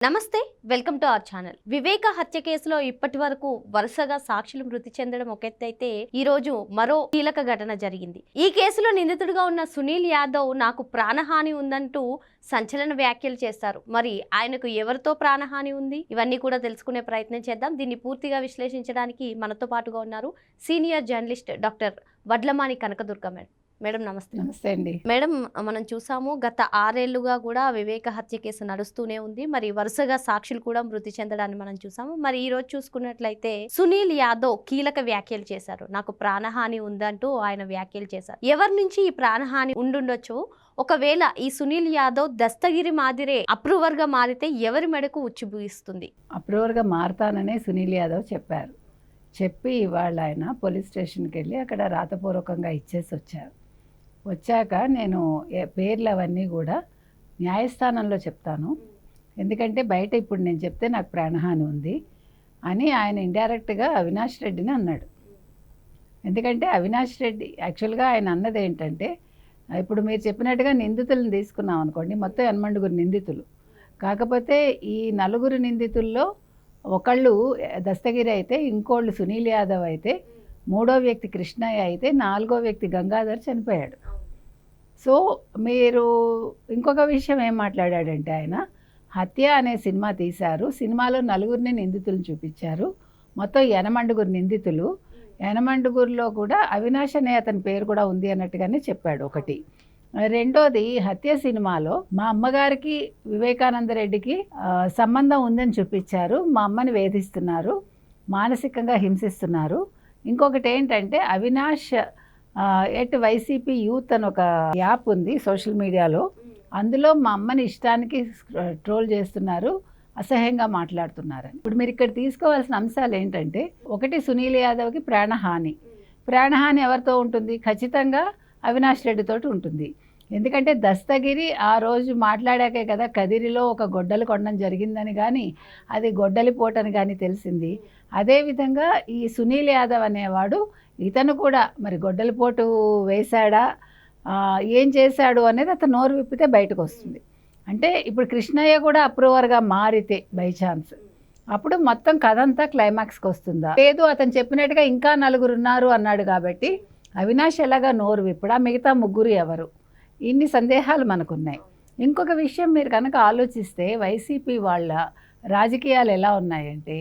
నమస్తే, welcome to our channel. వివేక హత్య కేసులో ఇప్పటి వరకు వరుసగా సాక్షులు మృతి చెందడం ఒక ఎత్తైతే ఈ రోజు మరో కీలక ఘటన జరిగింది. ఈ కేసులో నిందితుడిగా ఉన్న సునీల్ యాదవ్ నాకు ప్రాణహాని ఉందంటూ సంచలన వ్యాఖ్యలు చేస్తారు. మరి ఆయనకు ఎవరితో ప్రాణహాని ఉంది, ఇవన్నీ కూడా తెలుసుకునే ప్రయత్నం చేద్దాం. దీన్ని పూర్తిగా విశ్లేషించడానికి మనతో పాటుగా ఉన్నారు senior journalist doctor Vadlamani Kanakadurga madam. Madam నమస్తే. నమస్తే అండి. మేడం, మనం చూసాము గత 6 ఏళ్లుగా కూడా వివేక హత్య కేసు నడుస్తూనే ఉంది. మరి వరుసగా సాక్షులు కూడా మృతి చెందడాన్ని మనం చూసాము. మరి ఈ రోజు చూసుకున్నట్లయితే సునీల్ యాదవ్ కీలక వ్యాఖ్యలు చేశారు. నాకు ప్రాణహాని ఉందంటూ ఆయన వ్యాఖ్యలు చేశారు. ఎవరి నుంచి ఈ ప్రాణహాని ఉండుండొచ్చు, ఒకవేళ ఈ సునీల్ యాదవ్ దస్తగిరి మాదిరే అప్రూవర్ గా మారితే ఎవరి మెడకు ఉచ్చిబూయిస్తుంది? అప్రూవర్ గా మారతాననే సునీల్ యాదవ్ చెప్పారు. చెప్పి ఇవాళ ఆయన పోలీస్ స్టేషన్కి వెళ్ళి అక్కడ రాతపూర్వకంగా ఇచ్చేసి వచ్చారు. వచ్చాక నేను పేర్లు అవన్నీ కూడా న్యాయస్థానంలో చెప్తాను, ఎందుకంటే బయట ఇప్పుడు నేను చెప్తే నాకు ప్రాణహాని ఉంది అని ఆయన ఇండైరెక్ట్గా అవినాష్ రెడ్డిని అన్నాడు. ఎందుకంటే అవినాష్ రెడ్డి యాక్చువల్గా ఆయన అన్నది ఏంటంటే, ఇప్పుడు మీరు చెప్పినట్టుగా నిందితులను తీసుకున్నాం అనుకోండి, మొత్తం 8 నిందితులు. కాకపోతే ఈ 4 నిందితుల్లో ఒకళ్ళు దస్తగిరి అయితే, ఇంకోళ్ళు సునీల్ యాదవ్ అయితే, 3వ వ్యక్తి కృష్ణయ్య అయితే, 4వ వ్యక్తి గంగాధర్ చనిపోయాడు. సో మీరు ఇంకొక విషయం ఏం మాట్లాడాడంటే, ఆయన హత్య అనే సినిమా తీశారు, సినిమాలో 4 నిందితులను చూపించారు, మొత్తం 8 నిందితులు, 8 కూడా అవినాష్ అనే అతని పేరు కూడా ఉంది అన్నట్టుగానే చెప్పాడు ఒకటి. రెండోది, హత్య సినిమాలో మా అమ్మగారికి వివేకానంద రెడ్డికి సంబంధం ఉందని చూపించారు, మా అమ్మని వేధిస్తున్నారు, మానసికంగా హింసిస్తున్నారు. ఇంకొకటి ఏంటంటే, అవినాష్ వైసీపీ యూత్ అని ఒక యాప్ ఉంది సోషల్ మీడియాలో, అందులో మా అమ్మని ఇష్టానికి ట్రోల్ చేస్తున్నారు, అసహ్యంగా మాట్లాడుతున్నారని. ఇప్పుడు మీరు ఇక్కడ తీసుకోవాల్సిన అంశాలు ఏంటంటే, ఒకటి సునీల్ యాదవ్కి ప్రాణహాని. ప్రాణహాని ఎవరితో ఉంటుంది? ఖచ్చితంగా అవినాష్ రెడ్డితోటి ఉంటుంది. ఎందుకంటే దస్తగిరి ఆ రోజు మాట్లాడాకే కదా కదిరిలో ఒక గొడ్డలి కొనడం జరిగిందని కానీ, అది గొడ్డలి పోటని కానీ తెలిసింది. అదేవిధంగా ఈ సునీల్ యాదవ్ అనేవాడు, ఇతను కూడా మరి గొడ్డలి పోటు వేశాడా, ఏం చేశాడు అనేది అతను నోరు విప్పితే బయటకు వస్తుంది. అంటే ఇప్పుడు కృష్ణయ్య కూడా అప్రూవర్గా మారితే బై ఛాన్స్, అప్పుడు మొత్తం కథ అంతా క్లైమాక్స్కి వస్తుందా? లేదు, అతను చెప్పినట్టుగా ఇంకా 4 ఉన్నారు అన్నాడు కాబట్టి అవినాష్ ఎలాగా నోరు విప్పుడా, మిగతా 3 ఎవరు? ఇన్ని సందేహాలు మనకున్నాయి. ఇంకొక విషయం మీరు కనుక ఆలోచిస్తే, వైసీపీ వాళ్ళ రాజకీయాలు ఎలా ఉన్నాయంటే,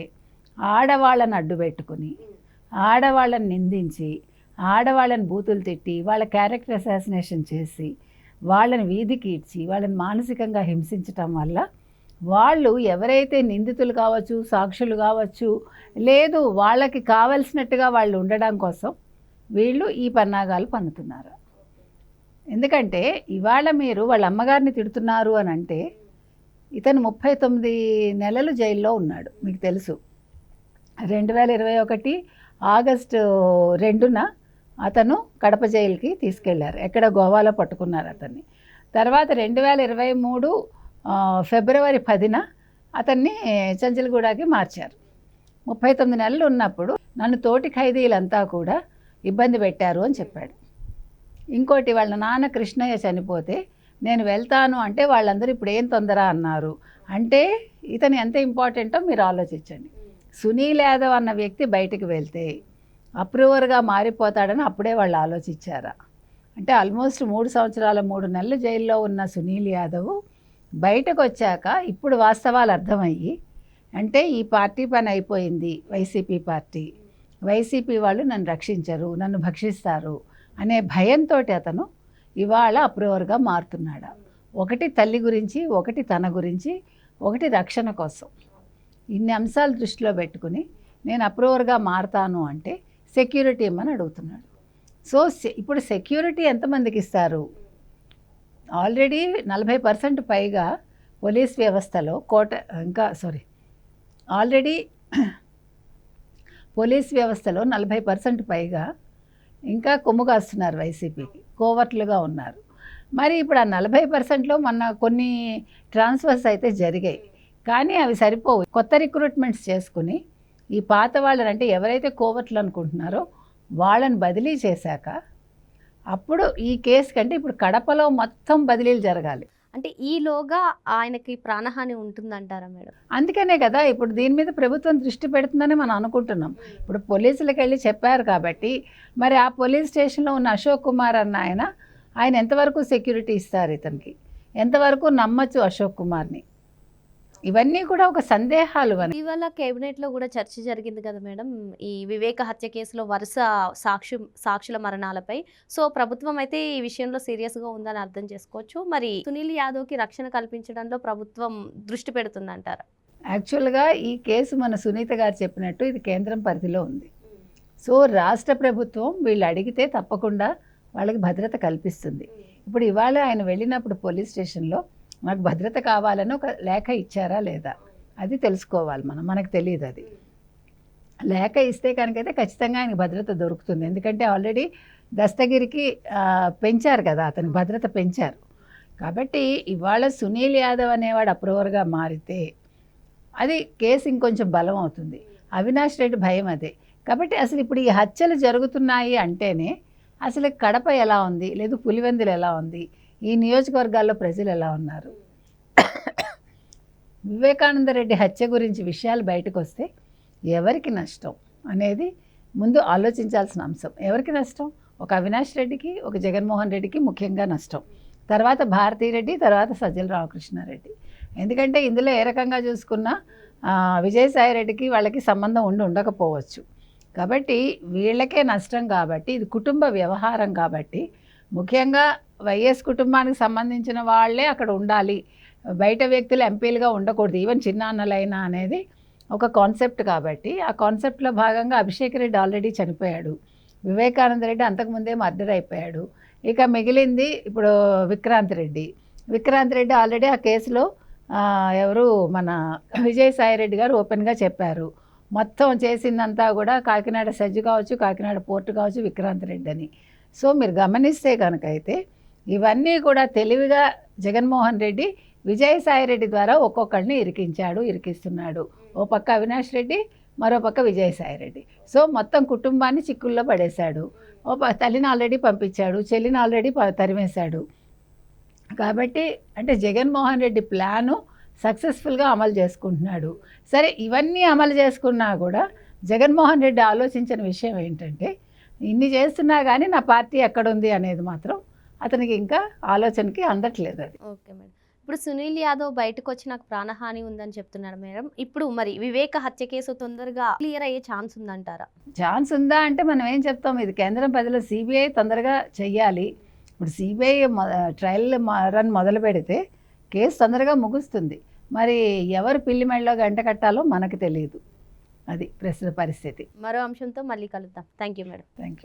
ఆడవాళ్ళని అడ్డుపెట్టుకుని, ఆడవాళ్ళని నిందించి, ఆడవాళ్ళని బూతులు తిట్టి, వాళ్ళ క్యారెక్టర్ అసాసినేషన్ చేసి, వాళ్ళని వీధికి ఇడ్చి, వాళ్ళని మానసికంగా హింసించటం వల్ల వాళ్ళు ఎవరైతే నిందితులు కావచ్చు, సాక్షులు కావచ్చు, లేదు వాళ్ళకి కావలసినట్టుగా వాళ్ళు ఉండడం కోసం వీళ్ళు ఈ పన్నాగాలు పన్నుతున్నారు. ఎందుకంటే ఇవాళ మీరు వాళ్ళ అమ్మగారిని తిడుతున్నారు అని అంటే, ఇతను 39 నెలలు జైల్లో ఉన్నాడు, మీకు తెలుసు. 2021 ఆగస్టు 2న అతను కడప జైలుకి తీసుకెళ్లారు, ఎక్కడ గోవాలో పట్టుకున్నారు అతన్ని. తర్వాత 2023 ఫిబ్రవరి 10న అతన్ని చంచల్గూడకి మార్చారు. 39 నెలలు ఉన్నప్పుడు నన్ను తోటి ఖైదీలంతా కూడా ఇబ్బంది పెట్టారు అని చెప్పాడు. ఇంకోటి, వాళ్ళ నాన్న కృష్ణయ్య చనిపోతే నేను వెళ్తాను అంటే వాళ్ళందరూ ఇప్పుడు ఏం తొందర అన్నారు. అంటే ఇతను ఎంత ఇంపార్టెంటో మీరు ఆలోచించండి. సునీల్ యాదవ్ అన్న వ్యక్తి బయటకు వెళ్తే అప్రూవర్గా మారిపోతాడని అప్పుడే వాళ్ళు ఆలోచించారా? అంటే ఆల్మోస్ట్ 3 సంవత్సరాల 3 నెలలు జైల్లో ఉన్న సునీల్ యాదవ్ బయటకు వచ్చాక ఇప్పుడు వాస్తవాలు అర్థమయ్యి, అంటే ఈ పార్టీ పని అయిపోయింది, వైసీపీ పార్టీ, వైసీపీ వాళ్ళు నన్ను రక్షించరు, నన్ను భక్షిస్తారు అనే భయంతో అతను ఇవాళ అప్రూవర్గా మారుతున్నాడా? ఒకటి తల్లి గురించి, ఒకటి తన గురించి, ఒకటి రక్షణ కోసం. ఇన్ని అంశాలు దృష్టిలో పెట్టుకుని నేను అప్రూవర్గా మారుతాను అంటే సెక్యూరిటీ ఇమ్మని అడుగుతున్నాడు. సో ఇప్పుడు సెక్యూరిటీ ఎంతమందికి ఇస్తారు? ఆల్రెడీ 40% పైగా పోలీస్ వ్యవస్థలో ఆల్రెడీ పోలీస్ వ్యవస్థలో 40% పైగా ఇంకా కొమ్ము కాస్తున్నారు వైసీపీకి, కోవర్ట్లుగా ఉన్నారు. మరి ఇప్పుడు ఆ 40%లో మొన్న కొన్ని ట్రాన్స్ఫర్స్ అయితే జరిగాయి, కానీ అవి సరిపోవు. కొత్త రిక్రూట్మెంట్స్ చేసుకుని ఈ పాత వాళ్ళని, అంటే ఎవరైతే కోవర్ట్లు అనుకుంటున్నారో వాళ్ళని బదిలీ చేశాక అప్పుడు ఈ కేసు కంటే ఇప్పుడు కడపలో మొత్తం బదిలీలు జరగాలి. అంటే ఈలోగా ఆయనకి ప్రాణహాని ఉంటుందంటారా మేడం? అందుకనే కదా ఇప్పుడు దీని మీద ప్రభుత్వం దృష్టి పెడుతుందని మనం అనుకుంటున్నాం. ఇప్పుడు పోలీసులకు వెళ్ళి చెప్పారు కాబట్టి మరి ఆ పోలీస్ స్టేషన్లో ఉన్న అశోక్ కుమార్ అన్న ఆయన ఎంతవరకు సెక్యూరిటీ ఇస్తారు ఇతనికి, ఎంతవరకు నమ్మచ్చు అశోక్ కుమార్ని, ఇవన్నీ కూడా ఒక సందేహాలు అని. ఇటీవల కేబినెట్ లో కూడా చర్చ జరిగింది కదా మేడం, ఈ వివేక హత్య కేసులో వరుస సాక్షుల మరణాలపై. సో ప్రభుత్వం అయితే ఈ విషయంలో సీరియస్ గా ఉందని అర్థం చేసుకోవచ్చు. మరి సునీల్ యాదవ్ కి రక్షణ కల్పించడంలో ప్రభుత్వం దృష్టి పెడుతుందంటారా? యాక్చువల్గా ఈ కేసు మన సునీత గారు చెప్పినట్టు ఇది కేంద్రం పరిధిలో ఉంది. సో రాష్ట్ర ప్రభుత్వం వీళ్ళు అడిగితే తప్పకుండా వాళ్ళకి భద్రత కల్పిస్తుంది. ఇప్పుడు ఇవాళ ఆయన వెళ్ళినప్పుడు పోలీస్ స్టేషన్లో నాకు భద్రత కావాలని ఒక లేఖ ఇచ్చారా లేదా అది తెలుసుకోవాలి మనకు తెలియదు. అది లేఖ ఇస్తే కనుకైతే ఖచ్చితంగా ఆయనకి భద్రత దొరుకుతుంది. ఎందుకంటే ఆల్రెడీ దస్తగిరికి పెంచారు కదా, అతనికి భద్రత పెంచారు. కాబట్టి ఇవాళ సునీల్ యాదవ్ అనేవాడు అప్రూవర్గా మారితే అది కేసు ఇంకొంచెం బలం అవుతుంది. అవినాష్ రెడ్డి భయం అదే. కాబట్టి అసలు ఇప్పుడు ఈ హత్యలు జరుగుతున్నాయి అంటేనే అసలు కడప ఎలా ఉంది, లేదు పులివెందులు ఎలా ఉంది, ఈ నియోజకవర్గాల్లో ప్రజలు ఎలా ఉన్నారు, వివేకానంద రెడ్డి హత్య గురించి విషయాలు బయటకు వస్తే ఎవరికి నష్టం అనేది ముందు ఆలోచించాల్సిన అంశం. ఎవరికి నష్టం? ఒక అవినాష్ రెడ్డికి, ఒక జగన్మోహన్ రెడ్డికి ముఖ్యంగా నష్టం, తర్వాత భారతీరెడ్డి, తర్వాత సజ్జల రామకృష్ణారెడ్డి. ఎందుకంటే ఇందులో ఏ రకంగా చూసుకున్నా విజయసాయి రెడ్డికి వాళ్ళకి సంబంధం ఉండకపోవచ్చు. కాబట్టి వీళ్ళకే నష్టం. కాబట్టి ఇది కుటుంబ వ్యవహారం. కాబట్టి ముఖ్యంగా వైఎస్ కుటుంబానికి సంబంధించిన వాళ్ళే అక్కడ ఉండాలి, బయట వ్యక్తులు ఎంపీలుగా ఉండకూడదు, ఈవెన్ చిన్నాన్నలైనా అనేది ఒక కాన్సెప్ట్. కాబట్టి ఆ కాన్సెప్ట్లో భాగంగా అభిషేక్ రెడ్డి ఆల్రెడీ చనిపోయాడు, వివేకానంద రెడ్డి అంతకుముందే మర్డర్ అయిపోయాడు. ఇక మిగిలింది ఇప్పుడు విక్రాంత్ రెడ్డి ఆల్రెడీ ఆ కేసులో ఎవరు మన విజయసాయి రెడ్డి గారు ఓపెన్గా చెప్పారు, మొత్తం చేసిందంతా కూడా కాకినాడ సెజ్ కావచ్చు, కాకినాడ పోర్టు కావచ్చు, విక్రాంత్ రెడ్డి అని. సో మీరు గమనిస్తే కనుక అయితే ఇవన్నీ కూడా తెలివిగా జగన్మోహన్ రెడ్డి విజయసాయి రెడ్డి ద్వారా ఒక్కొక్కరిని ఇరికిస్తున్నాడు. ఓ పక్క అవినాష్ రెడ్డి, మరో పక్క విజయసాయి రెడ్డి. సో మొత్తం కుటుంబాన్ని చిక్కుల్లో పడేశాడు. తల్లిని ఆల్రెడీ పంపించాడు, చెల్లిని ఆల్రెడీ తరిమేశాడు. కాబట్టి అంటే జగన్మోహన్ రెడ్డి ప్లాను సక్సెస్ఫుల్గా అమలు చేసుకుంటున్నాడు. సరే ఇవన్నీ అమలు చేసుకున్నా కూడా జగన్మోహన్ రెడ్డి ఆలోచించిన విషయం ఏంటంటే ఇన్ని చేస్తున్నా కానీ నా పార్టీ ఎక్కడుంది అనేది మాత్రం అతనికి ఇంకా ఆలోచనకి అందట్లేదు. అది ఓకే మేడం. ఇప్పుడు సునీల్ యాదవ్ బయటకు వచ్చి నాకు ప్రాణహాని ఉందని చెప్తున్నాడు మేడం. ఇప్పుడు మరి వివేక హత్య కేసు తొందరగా క్లియర్ అయ్యే ఛాన్స్ ఉందంటారా? ఛాన్స్ ఉందా అంటే మనం ఏం చెప్తాం, ఇది కేంద్రం పరిధిలో సిబిఐ తొందరగా చెయ్యాలి. ఇప్పుడు సిబిఐ ట్రయల్ రన్ మొదలు పెడితే కేసు తొందరగా ముగుస్తుంది. మరి ఎవరు పిల్లి మెడలో గంట కట్టాలో మనకు తెలియదు. అది ప్రస్తుత పరిస్థితి. మరో అంశంతో మళ్ళీ కలుద్దాం. Thank you madam. Thank you.